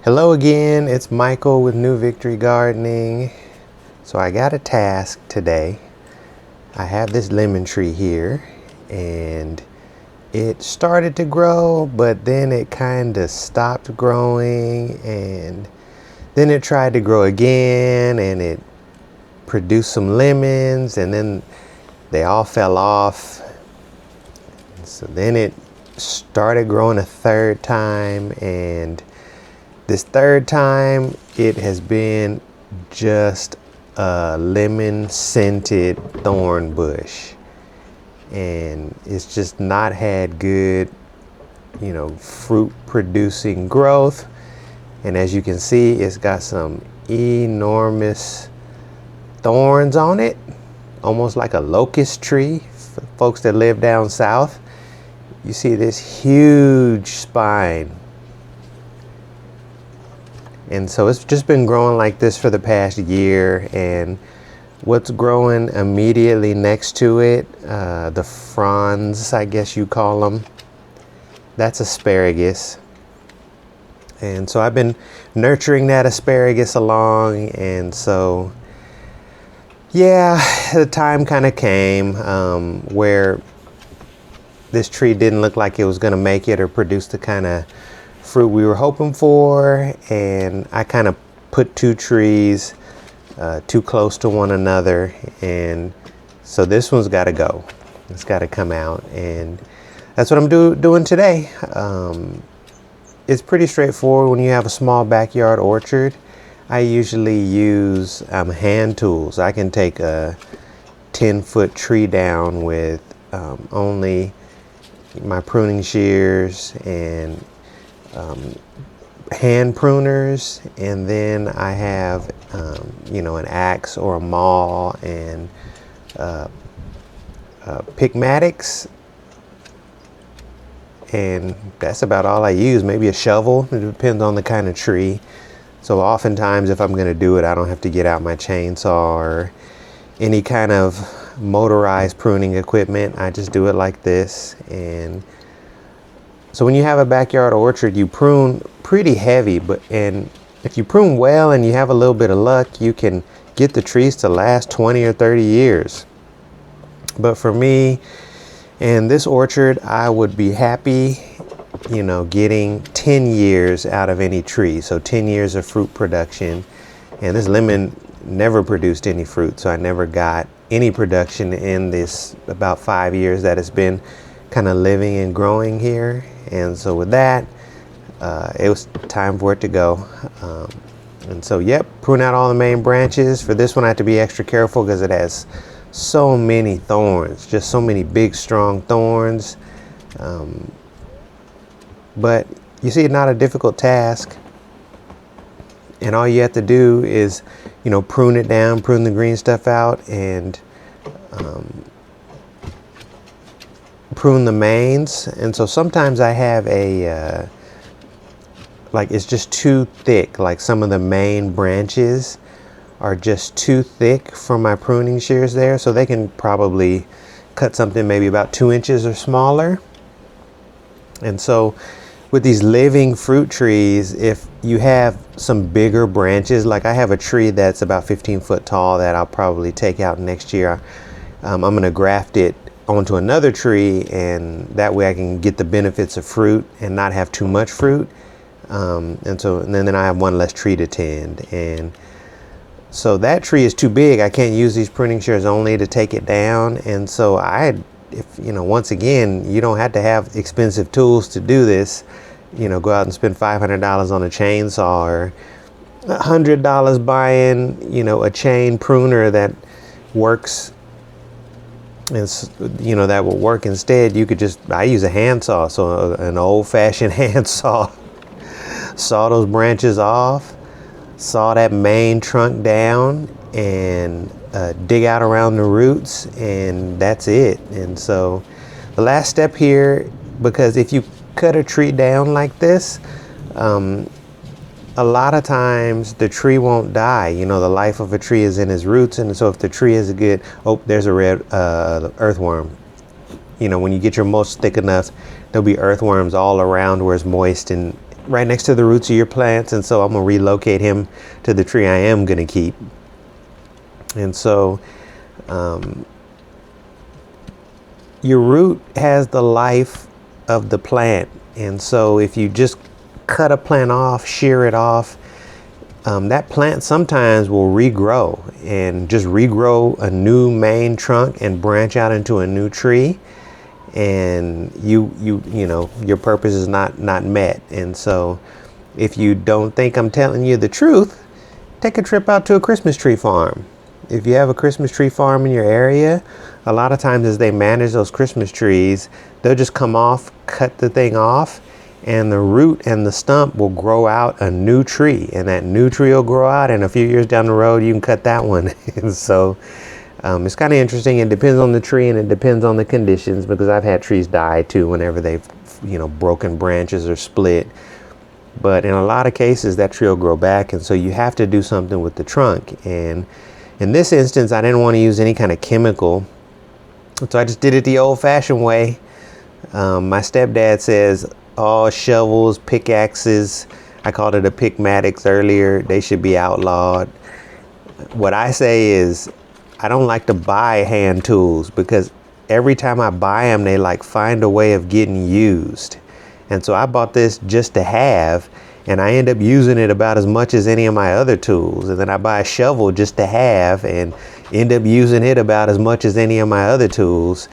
Hello again, it's Michael with New Victory Gardening. So I got a task today. I have this lemon tree here and it started to grow, but then it kind of stopped growing, and then it tried to grow again and it produced some lemons, and then they all fell off. So then it started growing a third time, and this third time it has been just a lemon scented thorn bush, and it's just not had good, fruit producing growth. And as you can see, it's got some enormous thorns on it, almost like a locust tree. For folks that live down south, you see this huge spine. And so it's just been growing like this for the past year. And what's growing immediately next to it, the fronds, I guess you call them, that's asparagus. And so I've been nurturing that asparagus along. And so, yeah, the time kind of came where this tree didn't look like it was going to make it or produce the kind of fruit we were hoping for, and I kind of put two trees too close to one another, and so this one's got to go. It's got to come out, and that's what I'm doing today. It's pretty straightforward when you have a small backyard orchard. I usually use hand tools. I can take a 10-foot tree down with only my pruning shears and hand pruners, and then I have an axe or a maul and pigmatics, and that's about all I use. Maybe a shovel, it depends on the kind of tree. So oftentimes if I'm going to do it, I don't have to get out my chainsaw or any kind of motorized pruning equipment. I just do it like this. And so when you have a backyard orchard, you prune pretty heavy, and if you prune well and you have a little bit of luck, you can get the trees to last 20 or 30 years. But for me and this orchard, I would be happy, getting 10 years out of any tree. So 10 years of fruit production. And this lemon never produced any fruit, so I never got any production in this about 5 years that it's been kind of living and growing here. And so with that, it was time for it to go. And so, prune out all the main branches. For this one, I have to be extra careful because it has so many thorns, just so many big, strong thorns. But you see, it's not a difficult task. And all you have to do is, prune it down, prune the green stuff out, and prune the mains. And so sometimes I have it's just too thick, like some of the main branches are just too thick for my pruning shears there, so they can probably cut something maybe about 2 inches or smaller. And so with these living fruit trees, if you have some bigger branches, like I have a tree that's about 15 foot tall that I'll probably take out next year, I'm going to graft it onto another tree, and that way I can get the benefits of fruit and not have too much fruit. And then I have one less tree to tend. And so that tree is too big. I can't use these pruning shears only to take it down. And so once again, you don't have to have expensive tools to do this. Go out and spend $500 on a chainsaw, or $100 buying, a chain pruner that works. And that will work instead. I use a handsaw, so an old-fashioned handsaw. Saw those branches off, saw that main trunk down, and dig out around the roots, and that's it. And so the last step here, because if you cut a tree down like this, a lot of times the tree won't die. The life of a tree is in its roots, and so if the tree is good, there's a red earthworm. When you get your mulch thick enough, there'll be earthworms all around where it's moist, and right next to the roots of your plants, and so I'm gonna relocate him to the tree I am gonna keep. And so your root has the life of the plant, and so if you just cut a plant off, shear it off, that plant sometimes will regrow and just regrow a new main trunk and branch out into a new tree, and you know your purpose is not met. And so if you don't think I'm telling you the truth, take a trip out to a Christmas tree farm. If you have a Christmas tree farm in your area, a lot of times as they manage those Christmas trees, they'll just come off, cut the thing off, and the root and the stump will grow out a new tree, and that new tree will grow out, and a few years down the road you can cut that one. And so it's kind of interesting. It depends on the tree and it depends on the conditions, because I've had trees die too whenever they've broken branches or split. But in a lot of cases that tree will grow back, and so you have to do something with the trunk. And in this instance, I didn't want to use any kind of chemical, so I just did it the old-fashioned way. My stepdad says all shovels, pickaxes, I called it a pickmatics earlier, they should be outlawed. What I say is I don't like to buy hand tools, because every time I buy them, they like find a way of getting used. And so I bought this just to have, and I end up using it about as much as any of my other tools. And then I buy a shovel just to have and end up using it about as much as any of my other tools.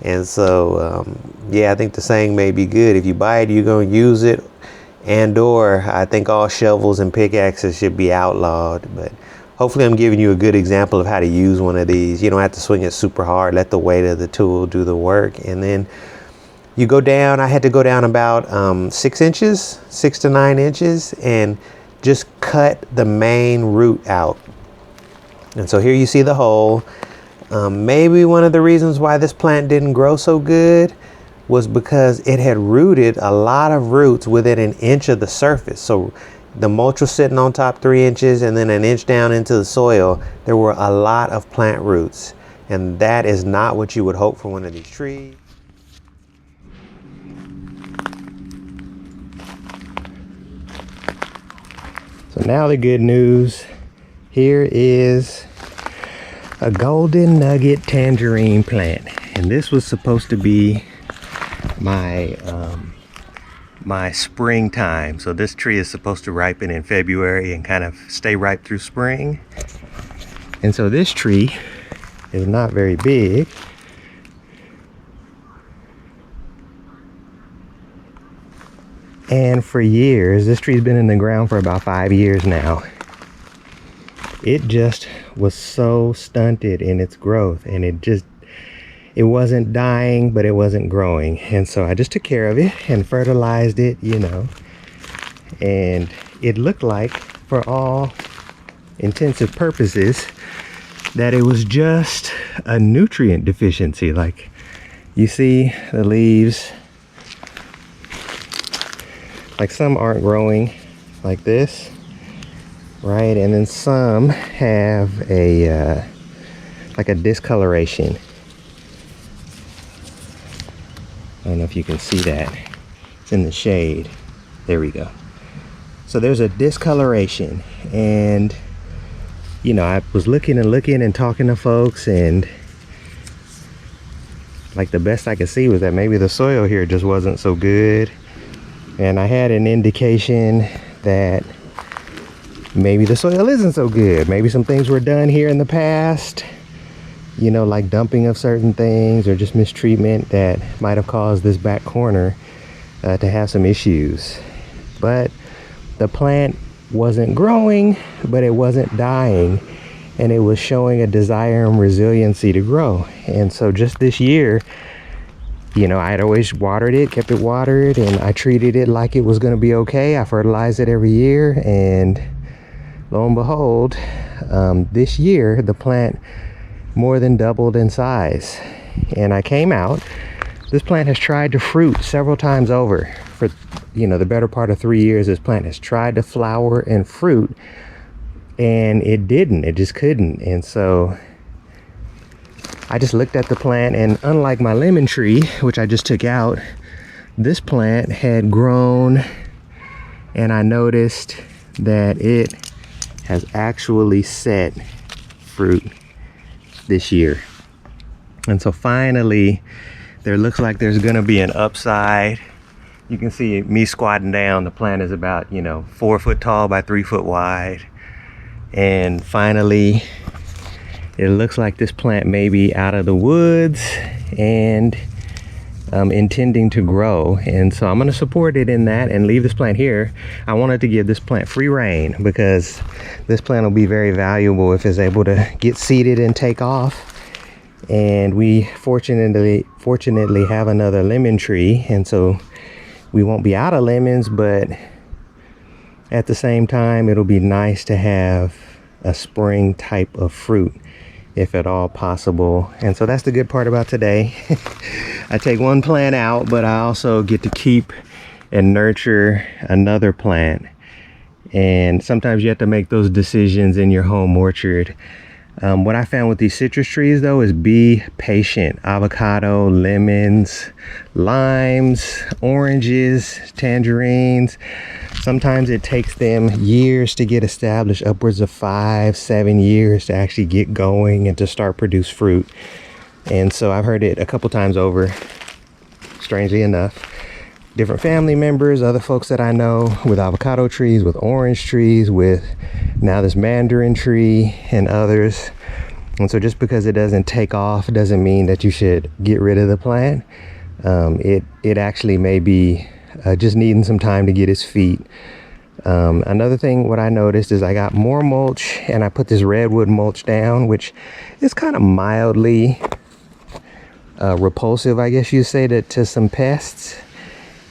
And so, yeah, I think the saying may be good. If you buy it, you're going to use it. And or I think all shovels and pickaxes should be outlawed. But hopefully I'm giving you a good example of how to use one of these. You don't have to swing it super hard. Let the weight of the tool do the work. And then you go down. I had to go down about 6 inches, 6 to 9 inches, and just cut the main root out. And so here you see the hole. Maybe one of the reasons why this plant didn't grow so good was because it had rooted a lot of roots within an inch of the surface. So the mulch was sitting on top 3 inches, and then an inch down into the soil, there were a lot of plant roots. And that is not what you would hope for one of these trees. So now the good news, here is a golden nugget tangerine plant, and this was supposed to be my my springtime. So this tree is supposed to ripen in February and kind of stay ripe through spring. And so this tree is not very big, and for years, this tree's been in the ground for about 5 years now. It just was so stunted in its growth, and it wasn't dying, but it wasn't growing. And so I just took care of it and fertilized it, and it looked like, for all intensive purposes, that it was just a nutrient deficiency. Like, you see the leaves, like some aren't growing like this, right? And then some have a like a discoloration. I don't know if you can see that. It's in the shade. There we go. So there's a discoloration, and I was looking and talking to folks, and like the best I could see was that maybe the soil here just wasn't so good. And I had an indication that maybe the soil isn't so good. Maybe some things were done here in the past, like dumping of certain things or just mistreatment that might have caused this back corner to have some issues. But the plant wasn't growing, but it wasn't dying, and it was showing a desire and resiliency to grow. And so just this year, I had always watered it, kept it watered, and I treated it like it was going to be okay. I fertilized it every year, and lo and behold, this year the plant more than doubled in size. And I came out. This plant has tried to fruit several times over. For the better part of 3 years, this plant has tried to flower and fruit, and it didn't. It just couldn't. And so I just looked at the plant, and unlike my lemon tree, which I just took out, this plant had grown and I noticed that it has actually set fruit this year. And so finally, there looks like there's gonna be an upside. You can see me squatting down. The plant is about, 4 foot tall by 3 foot wide. And finally, it looks like this plant may be out of the woods and intending to grow. And so I'm going to support it in that and leave this plant here. I wanted to give this plant free reign because this plant will be very valuable if it's able to get seeded and take off. And we fortunately have another lemon tree, and so we won't be out of lemons, but at the same time it'll be nice to have a spring type of fruit if at all possible. And so that's the good part about today. I take one plant out, but I also get to keep and nurture another plant. And sometimes you have to make those decisions in your home orchard. What I found with these citrus trees though is be patient. Avocado, lemons, limes, oranges, tangerines. Sometimes it takes them years to get established, upwards of 5-7 years to actually get going and to start produce fruit. And so I've heard it a couple times over, strangely enough. Different family members, other folks that I know with avocado trees, with orange trees, with now this mandarin tree and others. And so just because it doesn't take off doesn't mean that you should get rid of the plant. It actually may be just needing some time to get its feet. Another thing, what I noticed is I got more mulch and I put this redwood mulch down, which is kind of mildly repulsive, I guess you'd say, to some pests.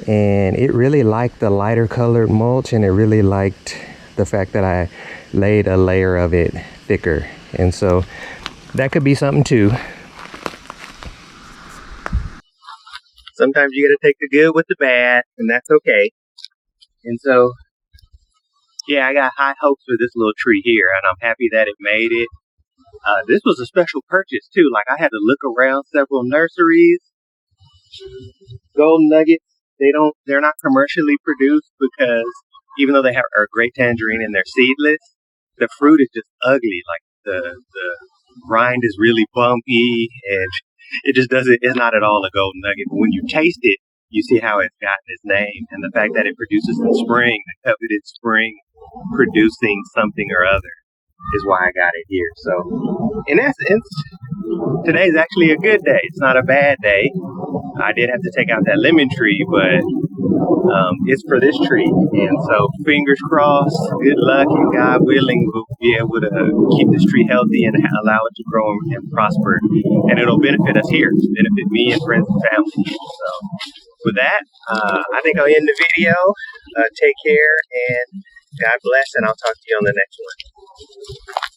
And it really liked the lighter colored mulch, and it really liked the fact that I laid a layer of it thicker. And so that could be something too. Sometimes you gotta take the good with the bad, and that's okay. And so, yeah, I got high hopes for this little tree here, and I'm happy that it made it. This was a special purchase too. Like, I had to look around several nurseries. Golden Nuggets, they're not commercially produced because even though they are a great tangerine and they're seedless, the fruit is just ugly. Like the rind is really bumpy, and it just doesn't, it's not at all a golden nugget. But when you taste it, you see how it's gotten its name, and the fact that it produces in spring, the coveted spring producing something or other, is why I got it here. So in essence, today's actually a good day. It's not a bad day. I did have to take out that lemon tree, but it's for this tree. And so fingers crossed, good luck, and God willing, we'll be able to keep this tree healthy and allow it to grow and prosper. And it'll benefit us here, benefit me and friends and family. So with that, I think I'll end the video. Take care and God bless, and I'll talk to you on the next one.